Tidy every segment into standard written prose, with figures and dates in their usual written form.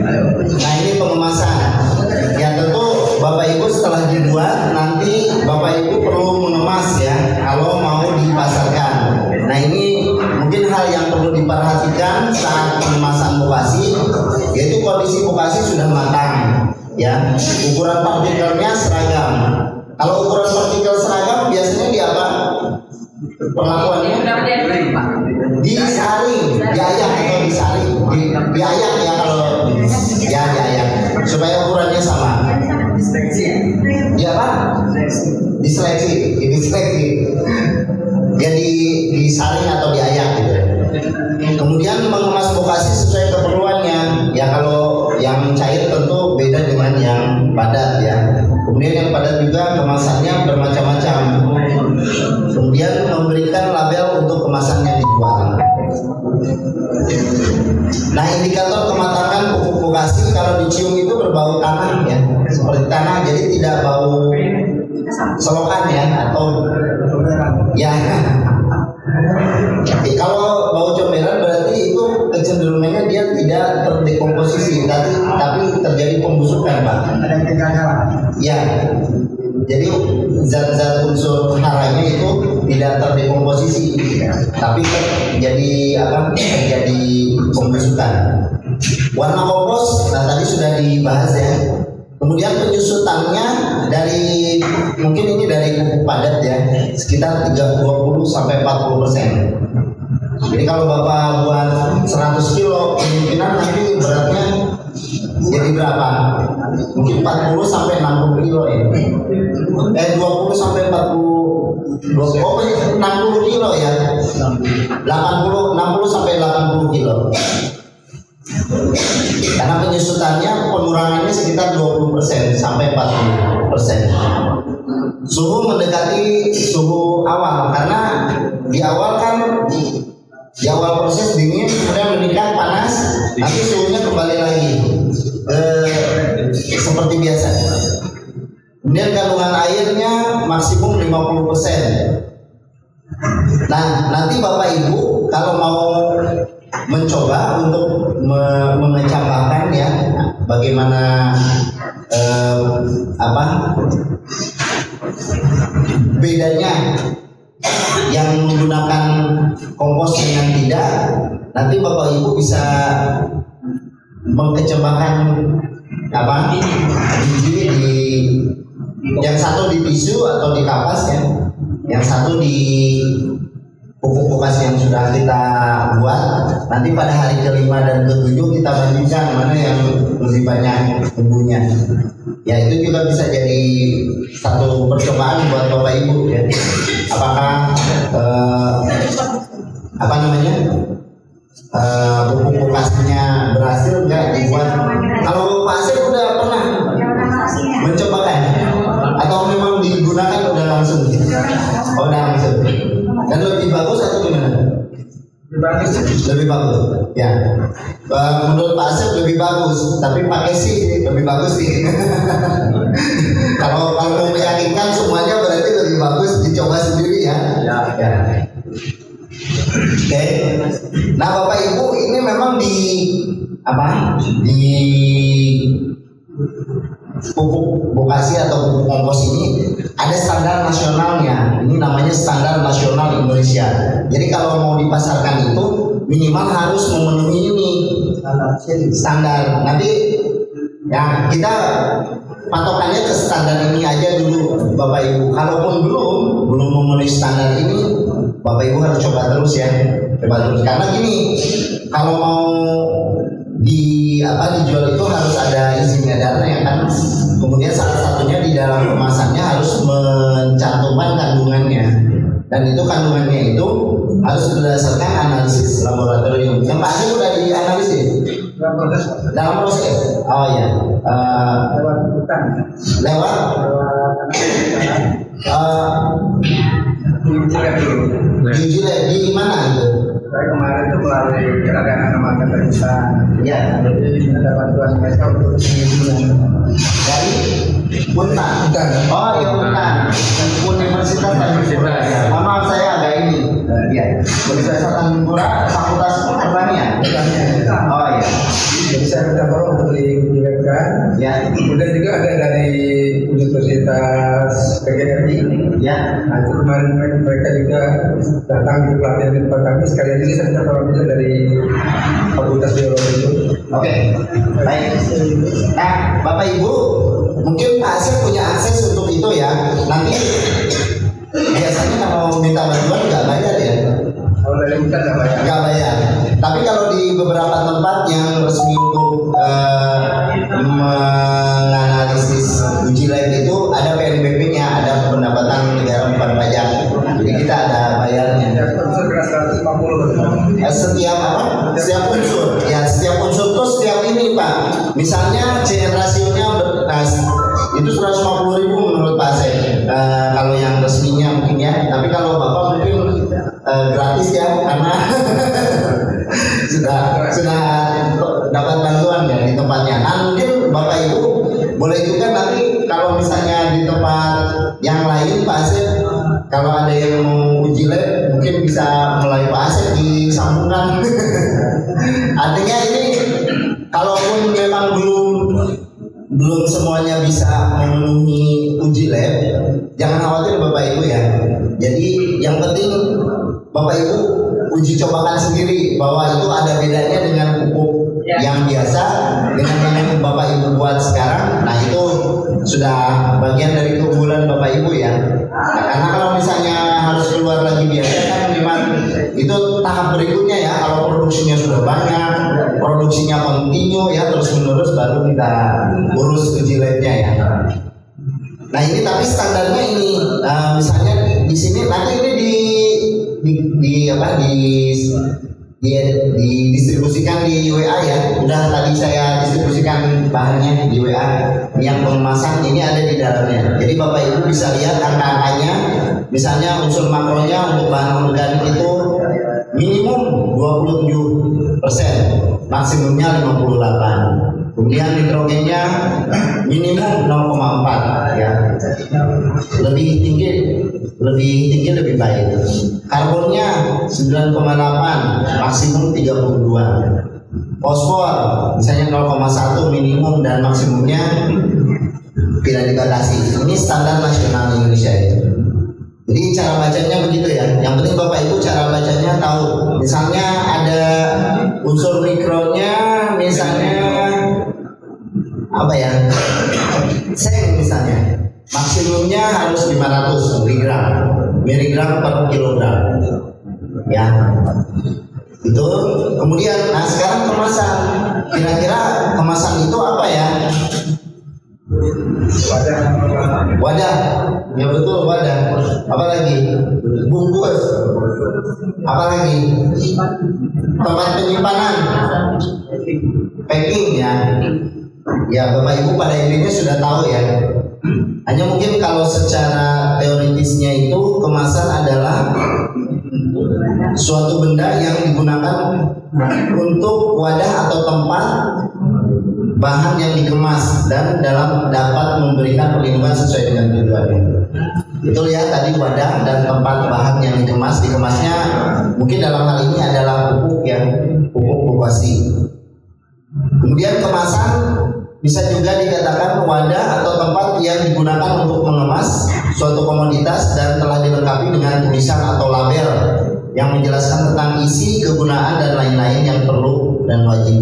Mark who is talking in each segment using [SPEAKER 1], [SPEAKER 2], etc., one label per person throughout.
[SPEAKER 1] Nah ini pengemasan. Ya tentu Bapak Ibu setelah dibuat nanti Bapak Ibu perlu mengemas ya kalau mau dipasarkan. Nah ini mungkin hal yang perlu diperhatikan saat pengemasan bokasi, yaitu kondisi bokasi sudah matang ya, ukuran partikelnya seragam. Kalau ukuran partikel seragam biasanya di apa? Perlakuannya disaring, diayak atau disaring, diayak ya kalau ya diayak supaya ukurannya sama. Ya Pak? Diseleksi, jadi disaring atau diayak gitu. Kemudian mengemas bokasi sesuai keperluannya. Ya kalau yang cair tentu beda dengan yang padat ya. Kemudian yang padat juga kemasannya bermacam-macam. Kemudian memberikan label untuk kemasan yang dijual. Nah indikator kematangan pupuk bokasi kalau dicium itu berbau tanah ya, seperti tanah, jadi tidak bau selokan ya atau ya. Kalau bau comberan berarti itu kecenderungannya dia tidak terdekomposisi, tapi terjadi pembusukan Pak. Ada kegagalan. Ya. Jadi zat-zat unsur haranya itu tidak terdekomposisi, tapi terjadi pembusukan. Warna kompos, nah tadi sudah dibahas ya. Kemudian penyusutannya mungkin ini dari pupuk padat ya, sekitar 20 sampai 40%. Jadi kalau Bapak buat 100 kilo, kemungkinan nanti beratnya jadi berapa? Mungkin 40 sampai 60 kilo ya. 20 sampai 60 kilo ya. 60 sampai 80 kilo. Karena penyusutannya pengurangannya sekitar 20% sampai 40%. Suhu mendekati suhu awal karena di awal proses dingin kemudian meningkat panas, nanti suhunya kembali lagi seperti biasa. Kemudian kandungan airnya maksimum 50%. Nah nanti Bapak Ibu kalau mau mencoba untuk mengecampakkan ya bagaimana bedanya yang menggunakan kompos dengan tidak, nanti Bapak Ibu bisa mengkecambahkan biji di yang satu di tisu atau di kapas ya, yang satu di pupuk bokasi yang sudah kita buat. Nanti pada hari kelima dan ketujuh kita bandingkan mana yang lebih banyak bumbunya. Ya itu juga bisa jadi satu percobaan buat Bapak Ibu ya. Apakah pupuk bokasinya berhasil nggak dibuat? Kalau Pak Asep udah pernah mencobakan atau memang digunakan udah langsung? Oh udah langsung. Dan lebih bagus atau gimana? Lebih bagus. Ya. Menurut Pak Asep lebih bagus, tapi pakai sih lebih bagus sih. Kalau mau meyakinkan semuanya berarti lebih bagus dicoba sendiri ya. Ya. Oke. Nah Bapak Ibu ini memang di pupuk bokasi atau pupuk kompos ini ada standar nasionalnya. Ini namanya standar nasional Indonesia. Jadi kalau mau dipasarkan itu minimal harus memenuhi ini standar. Nanti ya kita patokannya ke standar ini aja dulu Bapak Ibu. Kalaupun belum memenuhi standar ini, Bapak Ibu harus coba terus ya. Coba terus karena gini, kalau mau dijual itu harus ada izin edarnya kan. Kemudian salah satunya di dalam kemasannya harus mencantumkan kandungannya, dan itu kandungannya itu harus berdasarkan analisis laboratorium. Yang pasti udah dianalisis dalam proses. Oh ya, lewat uji lab di mana itu?
[SPEAKER 2] Saya kemarin itu melalui keadaan lembaga terbuka.
[SPEAKER 1] Ya,
[SPEAKER 2] ada bantuan mereka untuk
[SPEAKER 1] dari Untan. Oh ya Untan, Universitas Tanjung. Mohon maaf saya agak ini. Ya, Universitas Tanjung Fakultas Pertanian. Oh ya.
[SPEAKER 2] Jadi saya minta tolong untuk dibuatkan.
[SPEAKER 1] Ya,
[SPEAKER 2] Kemudian juga ada dari Universitas PGRI.
[SPEAKER 1] ya.
[SPEAKER 2] Nah, itu kemarin mereka juga datang di pelatihan di tempat kami. Sekali lagi saya minta tolong juga dari Fakultas Biologi itu.
[SPEAKER 1] Oke, baik. Nah, Bapak Ibu, mungkin Pak Asep punya akses untuk itu ya. Nanti biasanya kalau minta bantuan nggak bayar ya,
[SPEAKER 2] Kalau dari bukan nggak banyak.
[SPEAKER 1] nggak bayar. Tapi kalau di beberapa tempat yang resmi untuk menganalisis uji lab itu ada PNBP-nya, ada pendapatan negara bukan pajak. Jadi kita ada bayarnya.
[SPEAKER 2] Ya, unsur kena 150.
[SPEAKER 1] Setiap apa? Setiap unsur. Ya, setiap unsur itu setiap ini Pak. Misalnya CN rasionya itu 150.000 menurut Pak Asep. Kalau yang resminya mungkin ya. Tapi kalau Bapak mungkin gratis ya karena sudah dapat bantuan ya di tempatnya. Nah, mungkin Bapak Ibu boleh juga nanti kalau misalnya di tempat yang lain Pak Asep, kalau ada yang mau uji lab mungkin bisa mulai Pak Asep disambungkan. Artinya ini kalaupun memang belum semuanya bisa memenuhi uji lab, jangan khawatir Bapak Ibu ya. Jadi yang penting Bapak Ibu uji cobakan sendiri bahwa itu ada bedanya dengan pupuk yang biasa dengan yang Bapak Ibu buat sekarang. Nah, itu sudah bagian dari keunggulan Bapak Ibu ya. Nah, karena kalau misalnya harus keluar lagi biasa kan memang itu tahap berikutnya ya. Kalau produksinya sudah banyak, produksinya kontinu ya terus menerus, baru kita urus uji labnya ya. Nah, ini tapi standarnya ini misalnya di sini nanti ini didistribusikan di WA ya. Udah tadi saya distribusikan bahannya di WA. Yang pengemasan ini ada di dalamnya. Jadi Bapak Ibu bisa lihat angka-angkanya. Misalnya unsur makronya untuk bahan organik itu minimum 27%, maksimumnya 58%. Kemudian nitrogennya minimum 0,4 ya. Lebih tinggi lebih baik. Karbonnya 9,8, maksimum 32. Fosfor misalnya 0,1 minimum dan maksimumnya tidak dibatasi. Ini standar nasional Indonesia itu. Jadi cara bacanya begitu ya. Yang penting Bapak Ibu cara bacanya tahu. Misalnya ada unsur mikronya, misalnya apa ya? Seng misalnya. Maksimumnya harus 500 miligram per kilogram. Ya. Itu kemudian nah sekarang kemasan. Kira-kira kemasan itu apa ya? Wadah. Ya betul, wadah. Apa lagi? Bungkus. Apa lagi? Tempat penyimpanan. Packing ya. Ya, Bapak Ibu pada intinya sudah tahu ya. Hanya mungkin kalau secara teoritisnya itu kemasan adalah suatu benda yang digunakan untuk wadah atau tempat bahan yang dikemas dan dapat memberikan perlindungan sesuai dengan tujuannya. Betul ya, tadi wadah dan tempat bahan yang dikemasnya mungkin dalam hal ini adalah pupuk pupasi. Kemudian kemasan bisa juga dikatakan wadah atau tempat yang digunakan untuk mengemas suatu komoditas dan telah dilengkapi dengan tulisan atau label yang menjelaskan tentang isi, kegunaan dan lain-lain yang perlu dan wajib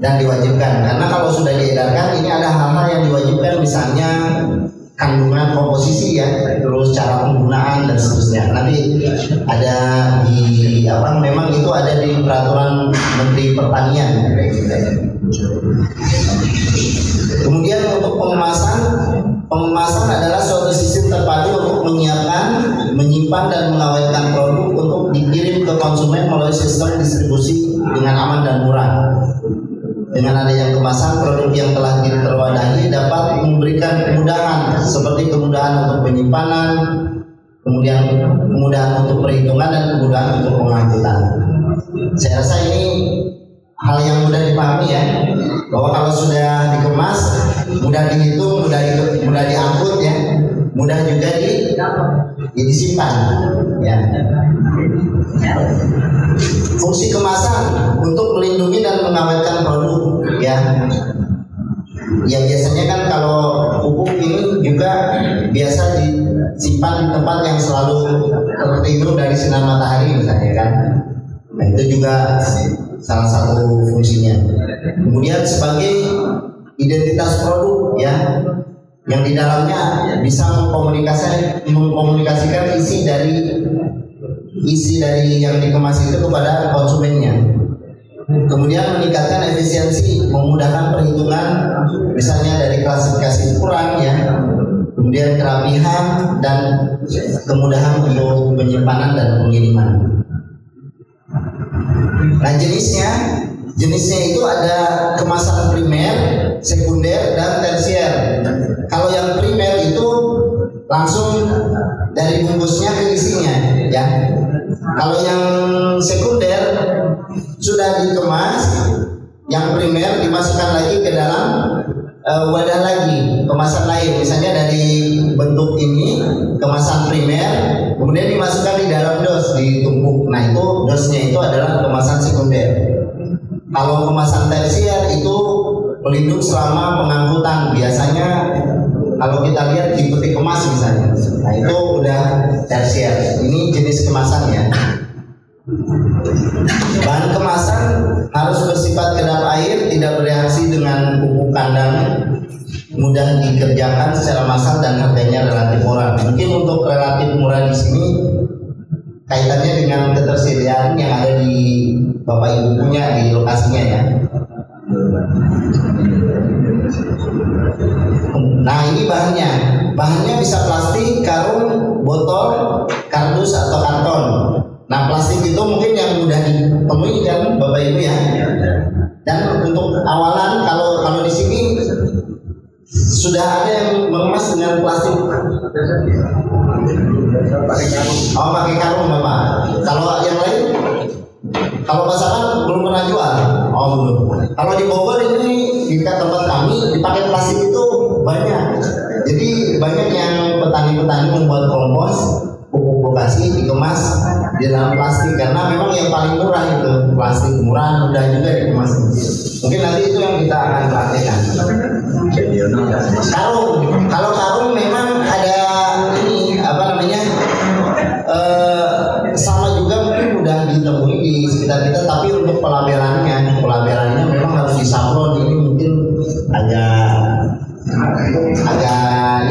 [SPEAKER 1] dan diwajibkan. Karena kalau sudah diedarkan ini ada hal-hal yang diwajibkan, misalnya kandungan komposisi ya, terus cara penggunaan dan seterusnya. Nanti ada di memang itu ada di peraturan Menteri Pertanian. Kemudian untuk pengemasan adalah suatu sistem terpadu untuk menyiapkan, menyimpan dan mengawetkan produk untuk dikirim ke konsumen melalui sistem distribusi dengan aman dan murah. Dengan adanya kemasan, produk yang telah terwadahi dapat memberikan kemudahan seperti kemudahan untuk penyimpanan, kemudian kemudahan untuk perhitungan dan kemudahan untuk pengangkutan. Saya rasa ini hal yang mudah dipahami ya, bahwa kalau sudah dikemas mudah dihitung, mudah diangkut ya. mudah juga disimpan. Ya. Fungsi kemasan untuk melindungi dan mengawetkan produk, ya. Ya biasanya kan kalau pupuk ini juga biasa disimpan di tempat yang selalu terlindung dari sinar matahari misalnya kan. Nah itu juga salah satu fungsinya. Kemudian sebagai identitas produk, ya, yang di dalamnya bisa mengkomunikasikan isi dari yang dikemas itu kepada konsumennya. Kemudian meningkatkan efisiensi, memudahkan perhitungan, misalnya dari klasifikasi ukuran, ya, kemudian kerapihan dan kemudahan untuk penyimpanan dan pengiriman. Nah jenisnya itu ada kemasan primer, sekunder, dan tersier. Kalau yang primer itu langsung dari bungkusnya ke isinya, ya. Kalau yang sekunder sudah dikemas, yang primer dimasukkan lagi ke dalam wadah lagi, kemasan lain. Misalnya dari bentuk ini, kemasan primer, kemudian dimasukkan di dalam dos, ditumpuk. Nah itu dosnya itu adalah kemasan sekunder. Kalau kemasan tersier itu pelindung selama pengangkutan. Biasanya kalau kita lihat di peti kemas misalnya, nah itu udah tersier. Ini jenis kemasannya. Bahan kemasan harus bersifat kedap air, tidak bereaksi dengan pupuk kandang, mudah dikerjakan secara massal dan harganya relatif murah. Mungkin untuk relatif murah di sini kaitannya dengan ketersediaan yang ada di Bapak Ibu punya di lokasinya, ya. Nah ini bahannya bisa plastik, karung, botol, kardus atau karton. Nah plastik itu mungkin yang mudah ditemui kan Bapak Ibu, ya. Dan untuk awalan kalau di sini sudah ada yang mengemas dengan plastik. Oh pakai karung Bapak. Kalau yang lain, kalau pasaran belum pernah jual. Oh belum. Kalau di Bogor ini di tempat kami dipakai plastik itu banyak. Jadi banyak yang petani-petani membuat kompos, pupuk vokasi dikemas di dalam plastik karena memang yang paling murah itu plastik, murah, mudah juga dikemas. Mungkin nanti itu yang kita akan praktekkan. Karung, kalau karung memang ada ini apa namanya sama juga mungkin mudah ditemui di sekitar kita, tapi untuk pelabelannya memang harus disablon. Ini mungkin agak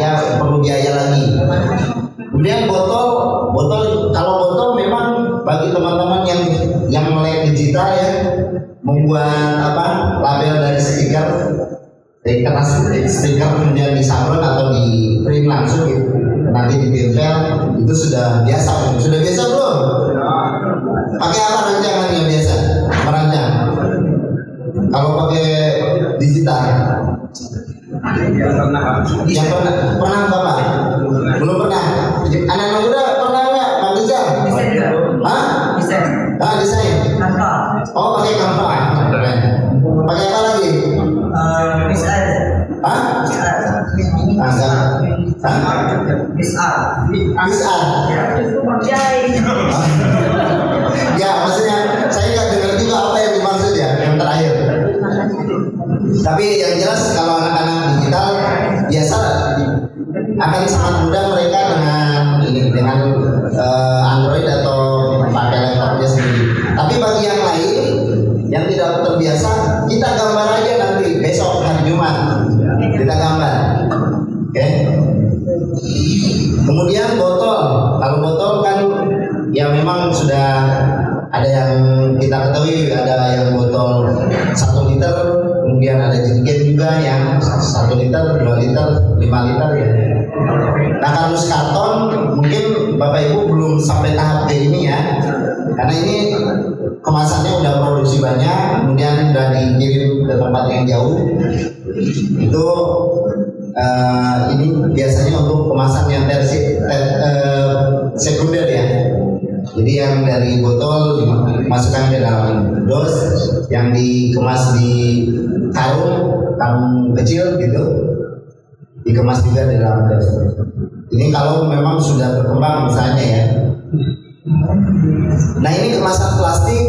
[SPEAKER 1] ya perlu biaya lagi. Kemudian botol kalau botol memang bagi teman-teman yang melek digital, ya, membuat label dari stiker kemudian disablon atau di print langsung gitu, nanti ditempel, itu sudah biasa belum? Pakai apa rancangan yang biasa? Merancang. Kalau pakai digital? Yang pernah Bapak? Belum pernah. Anak-anak muda pernah nggak, Pak Rizal? Hah? Desain. Oh, pakai kanvas. Pakai apa lagi? Ya, maksudnya saya nggak dengar juga apa yang dimaksud, ya, yang terakhir. Tapi yang jelas kalau anak-anak digital biasa akan sangat mudah mereka dengan Android atau pakai laptopnya sendiri. Tapi bagi yang lain yang tidak terbiasa, kita gambar aja nanti besok hari Jumat kita gambar. Oke. Kemudian botol. Kalau botol kan ya memang sudah ada yang kita ketahui, ada yang botol 1 liter, kemudian ada jerigen juga yang 1 liter, 2 liter, 5 liter, ya. Nah kardus karton mungkin Bapak Ibu belum sampai tahap kayak ini, ya, karena ini kemasannya udah produksi banyak, kemudian udah dikirim ke tempat yang jauh. Itu ini biasanya untuk kemasan yang sekunder, ya. Jadi yang dari botol dimasukkan ke dalam dos, yang dikemas di karung kecil gitu, dikemas juga di dalam dos. Ini kalau memang sudah berkembang misalnya ya. Nah ini kemasan plastik.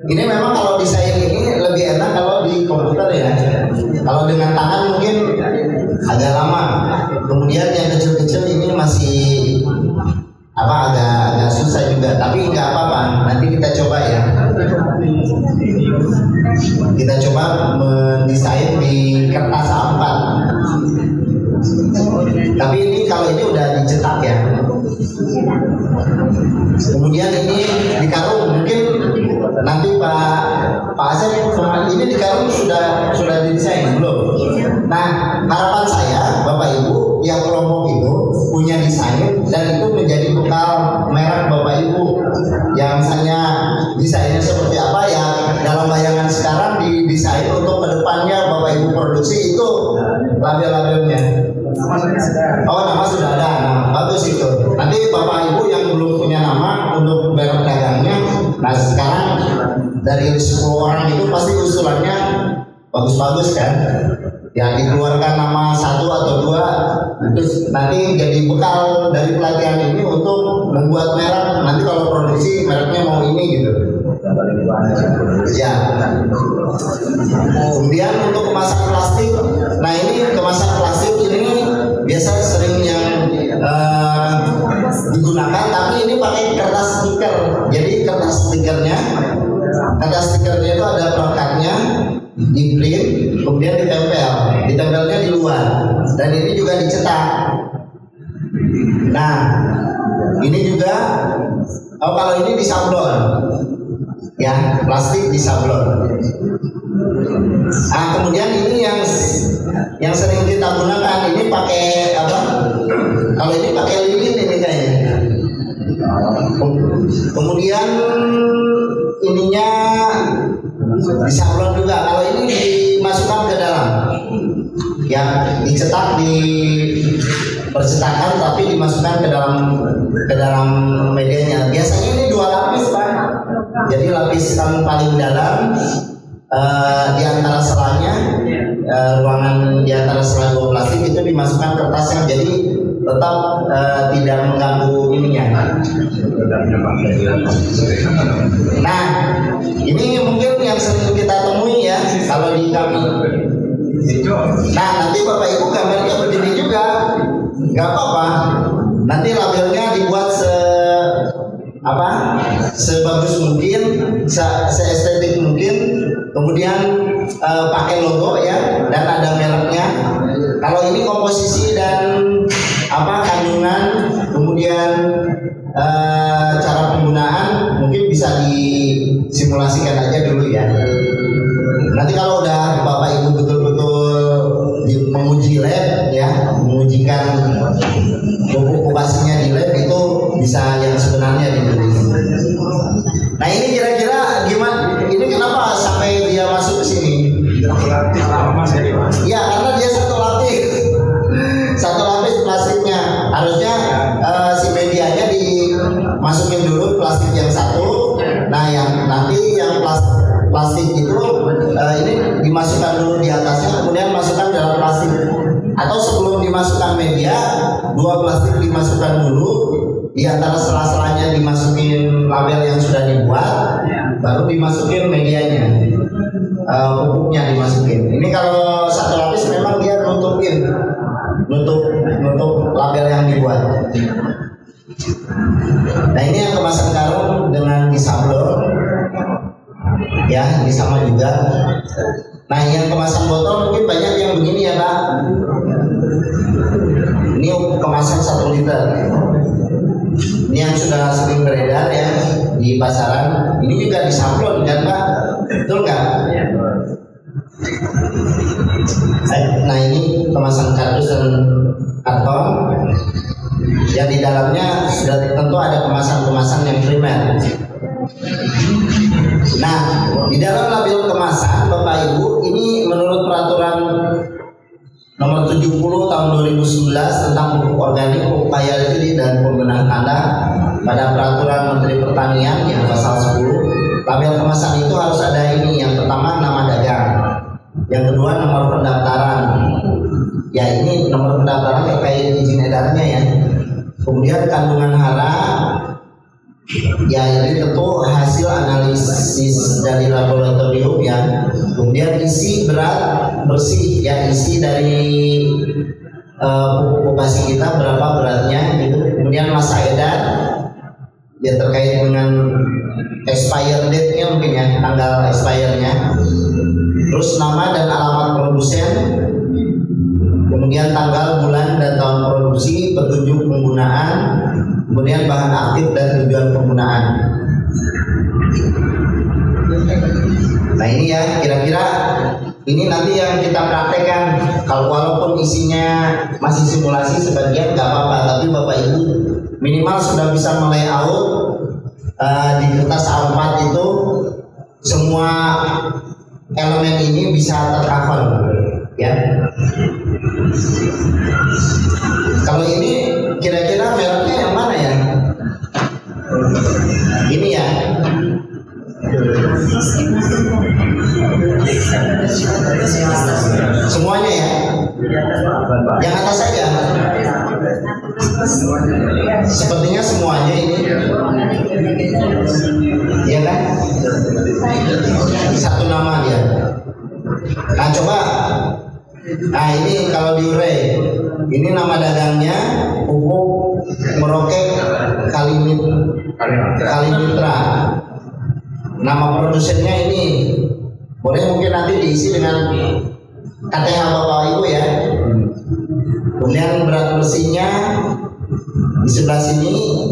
[SPEAKER 1] Ini memang kalau desain ini lebih enak kalau di komputer ya. Kalau dengan tangan mungkin agak lama. Kemudian yang kecil-kecil ini masih agak susah juga. Tapi nggak apa-apa. Nanti kita coba ya. Kita coba mendesain di kertas A4. Tapi ini kalau ini udah dicetak ya. Kemudian ini di karung, mungkin nanti Pak Asep ini di karung sudah didesain belum? Nah harapan saya Bapak Ibu yang kelompok itu punya desain dan itu menjadi bekal merek Bapak Ibu yang misalnya desainnya seperti apa ya, dalam bayangan sekarang didesain untuk kedepannya Bapak Ibu produksi itu label-labelnya. Oh nama sudah ada, nah bagus itu. Nanti Bapak Ibu yang belum punya nama untuk merek dagangnya, nah sekarang dari 10 orang itu pasti usulannya bagus-bagus kan? Ya dikeluarkan nama 1 atau 2, terus nanti jadi bekal dari pelatihan ini untuk membuat merek. Nanti kalau produksi mereknya mau ini gitu. Ya. Kemudian untuk kemasan plastik, nah ini kemasan plastik ini biasa sering yang digunakan, tapi ini pakai kertas stiker. Jadi kertas stikernya itu ada pelekatnya, di print, kemudian ditempelnya di luar, dan ini juga dicetak. Nah, ini juga, kalau ini disablon, ya plastik disablon. Nah, kemudian ini yang sering kita gunakan ini pakai apa? Kalau ini pakai lilin ini kayaknya. Kemudian ininya disablon juga. Kalau ini dimasukkan ke dalam, ya dicetak di percetakan tapi dimasukkan ke dalam medianya. Biasanya ini 2 lapis Pak. Jadi lapisan paling dalam di antara selanya, ruangan di antara sela 2 plastik itu dimasukkan kertasnya, jadi tetap tidak mengganggu ininya. Nah ini mungkin yang sering kita temui ya kalau di kami. Nah nanti Bapak Ibu gambarnya begini juga, nggak apa-apa. Nanti labelnya dibuat sebagus mungkin, seestetik mungkin. Kemudian pakai logo ya, dan ada mereknya. Kalau ini komposisi dan kandungan, kemudian cara penggunaan mungkin bisa disimulasikan aja dulu ya. Nanti kalau udah Bapak Ibu betul-betul menguji lab ya, mengujikan pupuk operasinya di lab, itu bisa yang sebenarnya ditulis. Nah ini kira-kira gimana? Ini kenapa sampai dia masuk ke sini? Ya karena dia satu lapis plastiknya. Harusnya si medianya dimasukin dulu plastik yang satu. Nah yang nanti yang plastik itu ini dimasukkan dulu di atasnya, kemudian masukkan dalam plastik. Atau sebelum dimasukkan media, 2 plastik dimasukkan dulu, di antara sela-selanya dimasukin label yang sudah dibuat, baru dimasukin medianya, pupuknya dimasukin. Ini kalau satu lapis memang dia nutup label yang dibuat. Nah ini yang kemasan karung dengan disablon, ya ini sama juga. Nah yang kemasan botol mungkin banyak yang begini ya Pak. Ini kemasan 1 liter. Ini yang sudah sering beredar ya di pasaran. Ini juga disablon kan Pak, betul nggak? Nah ini kemasan kardus dan karton. Yang di dalamnya sudah tentu ada kemasan-kemasan yang primer. Nah, di dalam label kemasan Bapak Ibu, ini menurut peraturan nomor 70 tahun 2011 tentang pupuk organik, pupuk biologi dan penggunaan kandang, pada peraturan Menteri Pertanian yang pasal 10, label kemasan itu harus ada ini. Yang pertama nama dagang, yang kedua nomor pendaftaran, Ya ini nomor pendaftaran terkait izin edarnya ya. Kemudian kandungan hara, ya ini tentu hasil analisis dari laboratorium ya. Kemudian isi berat bersih ya, isi dari pupuk operasi kita berapa beratnya gitu. Kemudian masa edar ya terkait dengan expired date-nya mungkin ya, tanggal expirednya. Terus nama dan alamat produsen, kemudian tanggal, bulan, dan tahun produksi, petunjuk penggunaan, kemudian bahan aktif dan tujuan penggunaan. Nah ini ya kira-kira ini nanti yang kita praktekkan. Kalau walaupun isinya masih simulasi sebagian nggak apa-apa, tapi Bapak Ibu minimal sudah bisa melayout di kertas A4 itu semua elemen ini bisa tercover ya. Kalau ini kira-kira mereknya yang mana ya? Ini ya. Semuanya ya. Yang atas saja. Sepertinya semuanya ini. Ya kan? Satu nama dia. Nah coba. Nah ini kalau diurai, ini nama dagangnya pupuk Merauke Kalimitra. Nama produsennya ini. Boleh mungkin nanti diisi dengan KTH Bapak Ibu ya. Kemudian berat bersihnya di sebelah sini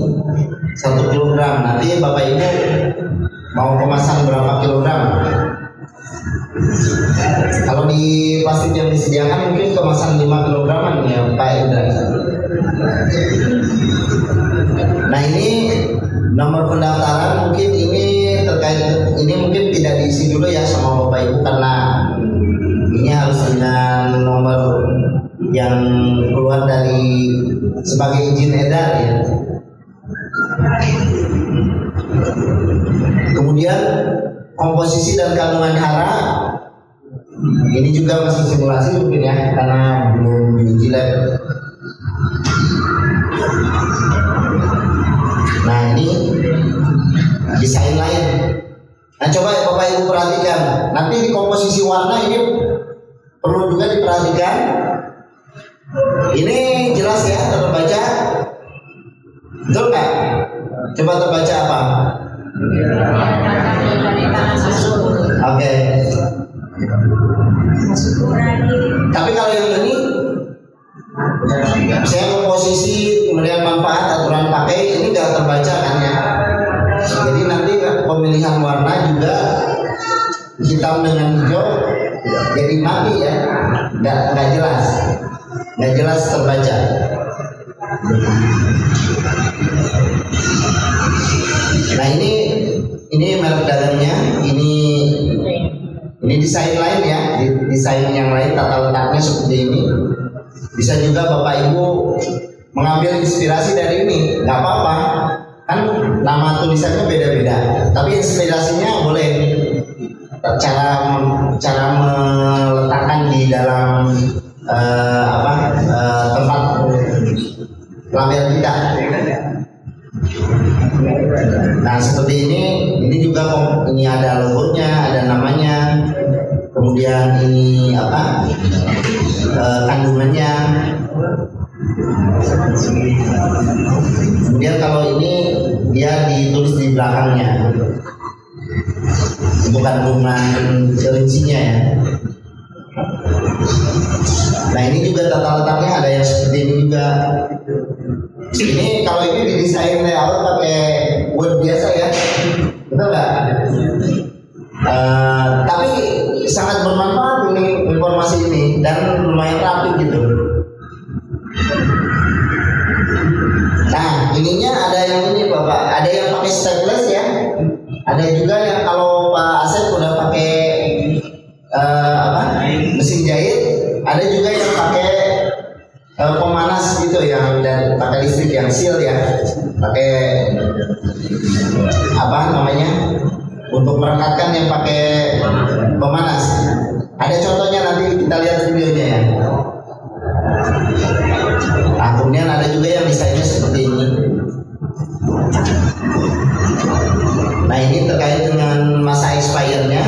[SPEAKER 1] 1 kilogram. Nanti Bapak Ibu mau kemasan berapa kilogram? Kalau di plastik yang disediakan mungkin kemasan 5 kilograman ya Pak Indra. Nah ini nomor pendaftaran mungkin ini terkait ini mungkin tidak diisi dulu ya sama Bapak Ibu karena ini harus dengan nomor yang keluar dari sebagai izin edar ya. Kemudian komposisi dan kandungan hara ini juga masih simulasi mungkin ya karena belum diuji lab. Nah ini desain lain. Nah coba ya Bapak Ibu perhatikan. Nanti di komposisi warna ini perlu juga diperhatikan. Ini jelas ya terbaca. Betul nggak? Coba terbaca apa? Oke. Tapi kalau yang ini saya komposisi kemudian manfaat aturan pakai ini nggak terbaca kan ya. Jadi nanti pemilihan warna juga hitam dengan hijau jadi mati ya, nggak jelas terbaca. Nah ini merek dagangnya, ini desain lain ya, desain yang lain tata letaknya seperti ini. Bisa juga Bapak Ibu mengambil inspirasi dari ini, nggak apa-apa. Kan nama tulisannya beda-beda, tapi inspirasinya boleh cara meletakkan di dalam tempat label kita. Nah seperti ini juga ini ada logonya, ada namanya, kemudian ini kandungannya. Kemudian kalau ini dia ditulis di belakangnya untuk kandungan rincinya ya. Nah ini juga tata letaknya ada yang seperti ini juga. Ini kalau ini didesain layout pakai Word biasa ya, betul nggak? Tapi sangat bermanfaat ini informasi ini dan lumayan rapi gitu. Nah ininya ada yang ini Bapak, ada yang pakai staples ya, ada juga yang kalau Pak Asep udah pakai mesin jahit, ada juga yang pakai pemanas gitu yang dan pakai listrik yang seal ya, pakai untuk merekatkan yang pakai pemanas. Ada contohnya nanti kita lihat videonya ya. Nah, kemudian ada juga yang desainnya seperti ini. Nah, ini terkait dengan masa expirednya.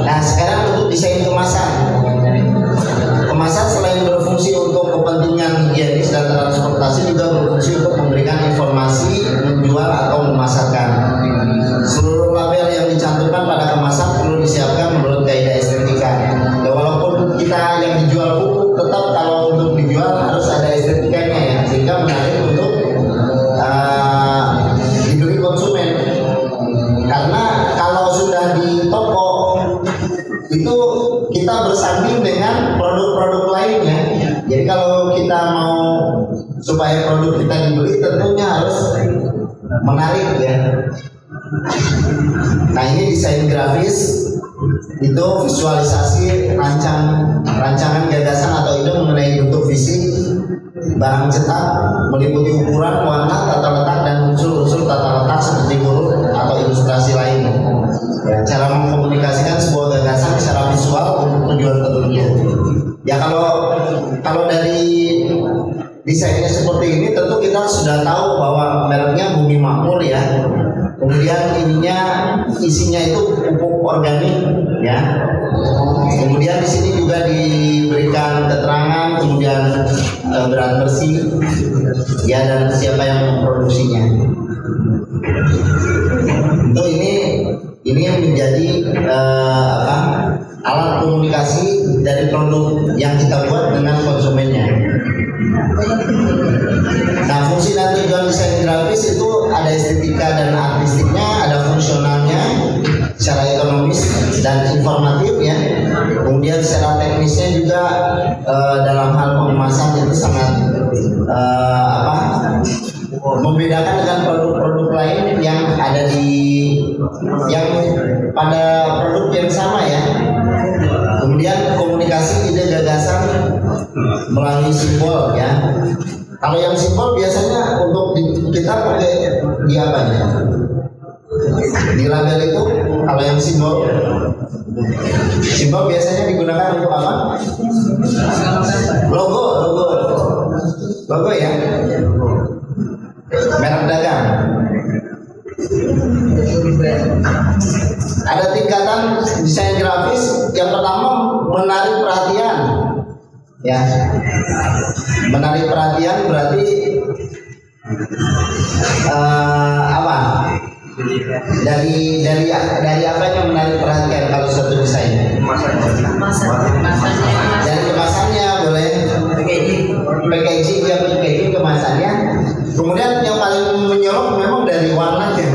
[SPEAKER 1] Nah, sekarang untuk desain kemasan. Kemasan selain berfungsi untuk kepentingan higienis dan transportasi juga berfungsi untuk memberikan informasi, menjual atau memasarkan. Seluruh label yang dicantumkan pada kemasan perlu disiapkan menurut kaidah estetika. Ya, walaupun kita yang dijual buku, tetap kalau untuk dijual harus ada estetikanya ya, sehingga menarik untuk dibeli konsumen. Karena kalau sudah di toko itu kita bersanding dengan produk-produk lainnya. Jadi kalau kita mau supaya produk kita dibeli, tentunya harus menarik ya. Nah, ini desain grafis, itu visualisasi rancangan gagasan atau ide mengenai bentuk fisik barang cetak, meliputi ukuran, warna, tata letak dan unsur-unsur tata letak seperti huruf atau ilustrasi lain. Ya, cara mengkomunikasikan sebuah gagasan secara visual untuk tujuan tertentu. Ya, kalau dari desainnya seperti ini, tentu kita sudah tahu bahwa mereknya Bumi Makmur ya. Kemudian isinya itu pupuk organik ya. Kemudian di sini juga diberikan keterangan, kemudian berat bersih ya, dan siapa yang memproduksinya. Itu ini yang menjadi alat komunikasi dari produk yang kita buat dengan konsumennya. Nah, fungsi dan tujuan desain grafis itu ada estetika dan artistiknya, ada fungsionalnya, secara ekonomis dan informatif ya. Kemudian secara teknisnya juga dalam hal pengemasan itu sangat membedakan dengan produk-produk lain yang ada pada produk yang sama ya. Kemudian komunikasi ide gagasan melalui simbol ya. Kalau yang simbol biasanya untuk kita pakai di apa ya? Di label itu kalau yang simbol biasanya digunakan untuk apa? Logo ya. Merek dagang. Ada tingkatan desain grafis. Yang pertama menarik perhatian. Ya, menarik perhatian berarti apa? Dari apa yang menarik perhatian kalau suatu desain? Dari kemasannya boleh. Packaging kemasannya. Kemudian yang paling menyorok memang dari warnanya.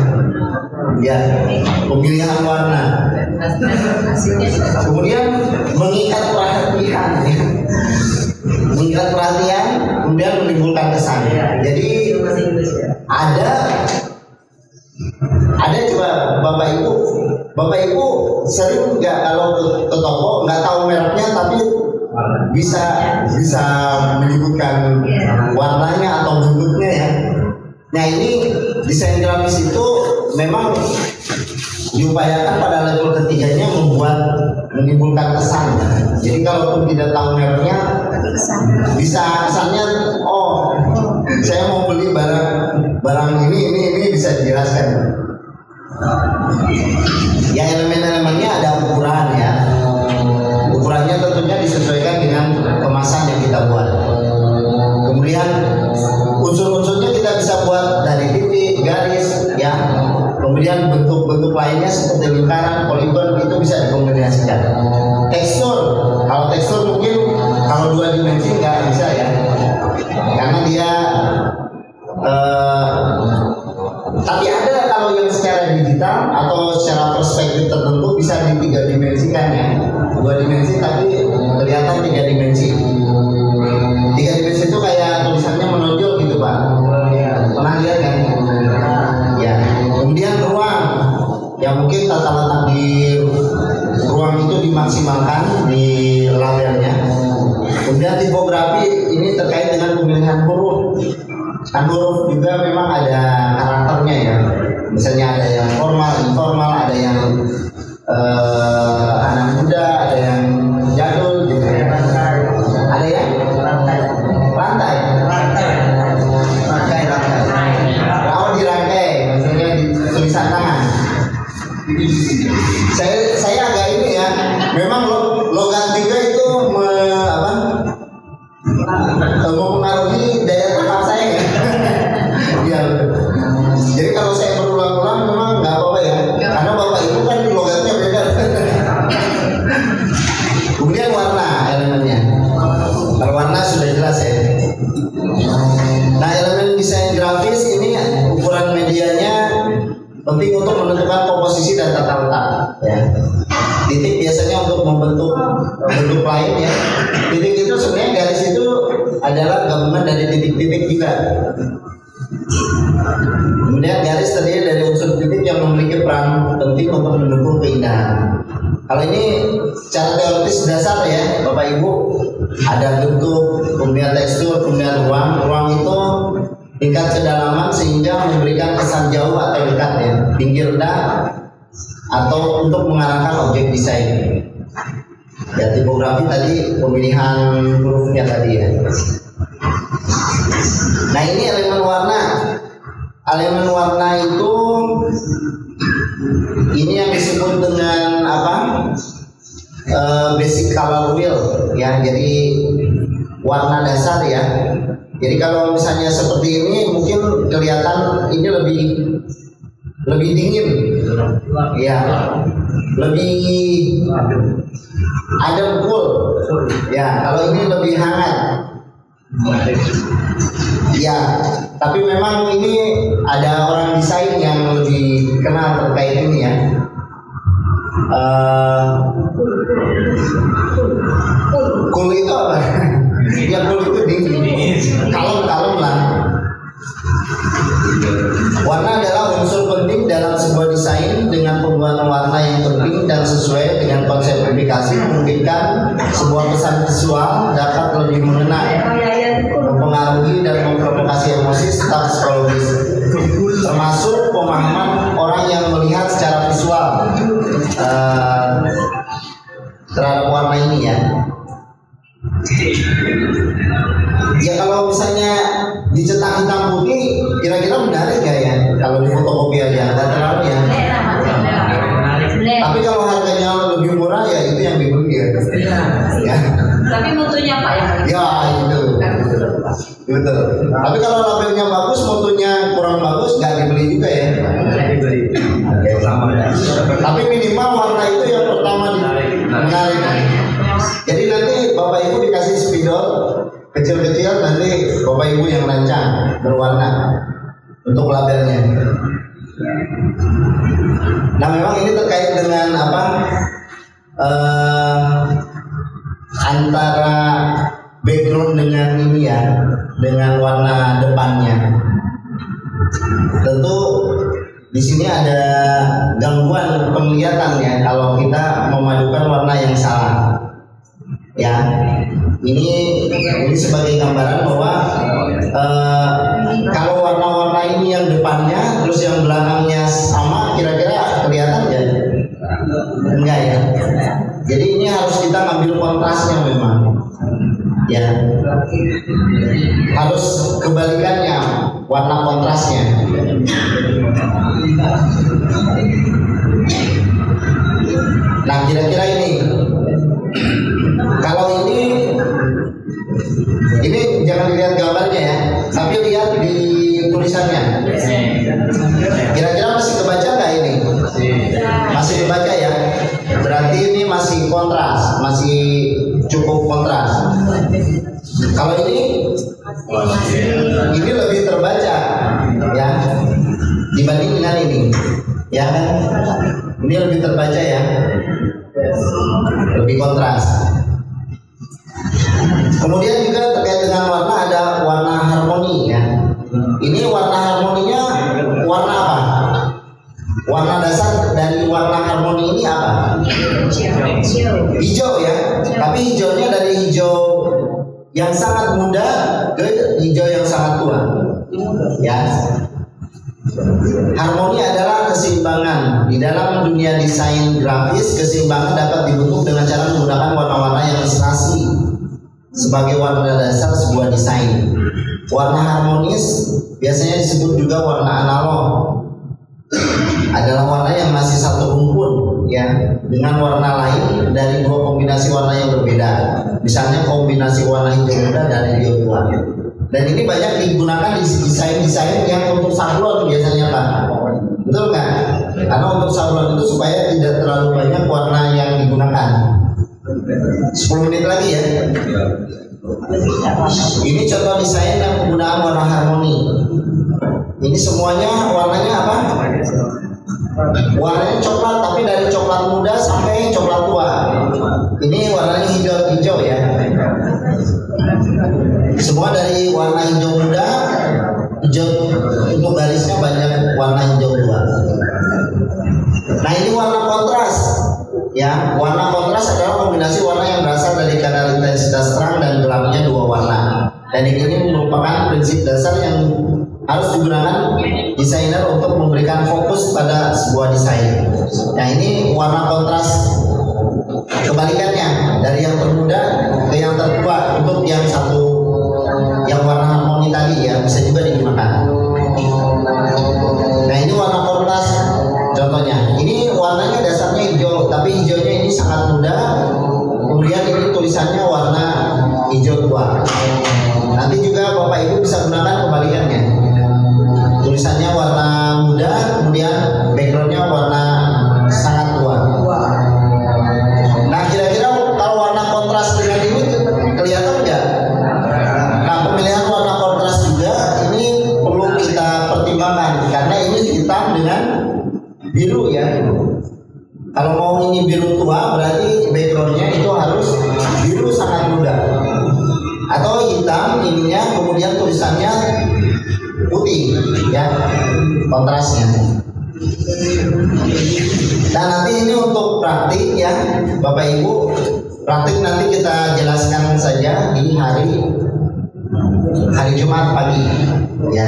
[SPEAKER 1] Ya, pemilihan warna. Kemudian mengikat perhatian, kemudian menimbulkan kesan. Jadi ada coba Bapak Ibu sering nggak kalau ke toko nggak tahu mereknya tapi bisa menyebutkan warnanya atau bentuknya ya. Nah, ini desain grafis itu memang diupayakan pada level ketiganya menimbulkan kesan. Jadi kalaupun tidak tahu mereknya, bisa kesannya, oh saya mau beli barang ini bisa dijelaskan. Ya, elemen-elemennya ada ukuran ya. Ukurannya tentunya disesuaikan dengan kemasan yang kita buat. Kemudian unsur-unsurnya kita bisa buat dari titik, garis ya. Kemudian bentuk-bentuk lainnya seperti lingkaran, poligon itu bisa dikombinasikan. Tekstur, kalau tekstur mungkin kalau 2 dimensi nggak bisa ya, karena dia tapi ada kalau yang secara digital atau secara perspektif tertentu bisa di 3 dimensikan ya. 2 dimensi tapi kelihatan 3 dimensi. 3 dimensi itu kayak tulisannya menonjol gitu Pak. Pernah lihat kan? Ya. Kemudian ruang, ya mungkin tata letak di ruang itu dimaksimalkan di labelnya. Kemudian tipografi ini terkait dengan pemilihan huruf. Kan huruf juga memang ada karakternya ya. Misalnya ada yang formal, informal, ada yang Saya agak ini ya, memang logam 3 itu mempengaruhi daya tangkap saya ya. Iya. Jadi kalau saya berulang-ulang memang nggak apa-apa ya, karena bapak ibu kan logatnya beda. Kemudian warna elemennya. Kalau warna sudah jelas ya. Nah, elemen desain grafis ini ukuran medianya penting untuk menentukan komposisi dan tata letak. Ya. Titik biasanya untuk membentuk bentuk lain ya. Titik itu sebenarnya garis itu adalah gabungan dari titik-titik juga. Kemudian garis terdiri dari unsur titik yang memiliki peran penting untuk mendukung keindahan. Kalau ini secara teoritis dasar ya, Bapak Ibu, ada bentuk, kemudian tekstur, kemudian ruang. Ruang itu tingkat kedalaman sehingga memberikan kesan jauh atau dekat ya, tinggi rendah atau untuk mengarahkan objek desain. Ya, tipografi tadi pemilihan hurufnya tadi ya. Nah, ini elemen warna. Elemen warna itu ini yang disebut dengan apa? Basic color wheel ya. Jadi warna dasar ya. Jadi kalau misalnya seperti ini mungkin kelihatan ini lebih dingin ya, lebih adem cool ya. Kalau ini lebih hangat ya. Tapi memang ini ada orang desain yang lebih kenal terkait ini ya. Cool itu apa? Ya cool itu dingin, kalem lah. Warna adalah unsur penting dalam sebuah desain. Dengan penggunaan warna yang penting dan sesuai dengan konsep aplikasi memungkinkan sebuah pesan visual dapat lebih mengena, mempengaruhi dan memprovokasi emosi serta psikologis, termasuk pemahaman orang yang melihat secara visual terhadap warna ini ya. Ya kalau misalnya dicetak hitam putih, kira-kira menarik gak ya? Kalau di fotokopi aja, nggak terlalu ya. Tapi kalau harganya lebih murah ya itu yang dibeli ya. Ya.
[SPEAKER 3] Tapi mutunya Pak yang
[SPEAKER 1] Ya itu. Betul. Tapi kalau labelnya bagus, mutunya kurang bagus, nggak dibeli juga ya. Oke, sama ya. Tapi minimal warna itu yang pertama menarik. Jadi nanti Bapak Ibu dikasih spidol kecil-kecil, nanti Bapak Ibu yang rancang berwarna untuk labelnya. Nah, memang ini terkait dengan apa? Antara background dengan ini ya, dengan warna depannya. Tentu di sini ada gangguan penglihatan ya kalau kita memadukan warna yang salah. Ya, ini sebagai gambaran bahwa kalau warna-warna ini yang depannya terus yang belakangnya sama, kira-kira kelihatan ya? Enggak ya. Jadi ini harus kita ngambil kontrasnya memang. Ya, harus kebalikannya warna kontrasnya. Nah, kira-kira ini. Kalau ini jangan dilihat gambarnya ya, tapi lihat di tulisannya. Kira-kira masih kebaca nggak ini? Masih kebaca ya. Berarti ini masih kontras, masih cukup kontras. Kalau ini lebih terbaca ya dibanding dengan ini, ya kan? Ini lebih terbaca ya, lebih kontras. Kemudian juga terkait dengan warna, ada warna harmoni ya. Ini warna harmoninya warna apa? Warna dasar dari warna harmoni ini apa? Hijau ya. Tapi hijaunya dari hijau yang sangat muda ke hijau yang sangat tua. Ya. Harmoni adalah keseimbangan. Di dalam dunia desain grafis, keseimbangan dapat dibentuk dengan cara menggunakan warna-warna yang ilustrasi sebagai warna dasar sebuah desain. Warna harmonis biasanya disebut juga warna analog. adalah warna yang masih satu rumpun ya, dengan warna lain dari dua kombinasi warna yang berbeda. Misalnya kombinasi warna hijau muda dan hijau tua. Dan ini banyak digunakan di desain-desain yang untuk sablon biasanya Pak. Betul nggak? Karena untuk sablon itu supaya tidak terlalu banyak warna yang digunakan. 10 menit lagi ya. Ini contoh desain yang penggunaan warna harmoni. Ini semuanya warnanya apa? Warnanya coklat, tapi dari coklat muda sampai coklat tua. Ini warnanya hijau ya. Semua dari warna hijau muda, hijau untuk garisnya banyak warna hijau tua. Nah ini warna kontras. Ya, warna kontras adalah kombinasi warna yang berasal dari kadar intensitas terang dan gelapnya dua warna. Dan ini merupakan prinsip dasar yang harus digunakan desainer untuk memberikan fokus pada sebuah desain. Nah ini warna kontras kebalikannya, dari yang termuda ke yang tertua. Untuk yang satu yang warna harmoni tadi ya bisa juga digunakan. Nah ini warna kontras contohnya. Ini warnanya dasarnya hijau, tapi hijaunya ini sangat muda. Kemudian ini tulisannya warna hijau tua. Nanti juga Bapak Ibu bisa gunakan kebalikannya. Tulisannya warna muda, kemudian backgroundnya warna sangat tua. Nah kira-kira kalau warna kontras dengan ini kelihatan nggak? Nah pemilihan warna kontras juga ini perlu kita pertimbangkan, karena ini hitam dengan biru ya. Kalau mau ini biru tua berarti backgroundnya itu harus biru sangat muda, atau hitam ininya kemudian tulisannya putih ya, kontrasnya. Nah nanti ini untuk praktik ya Bapak Ibu, praktik nanti kita jelaskan saja di hari Jumat pagi ya.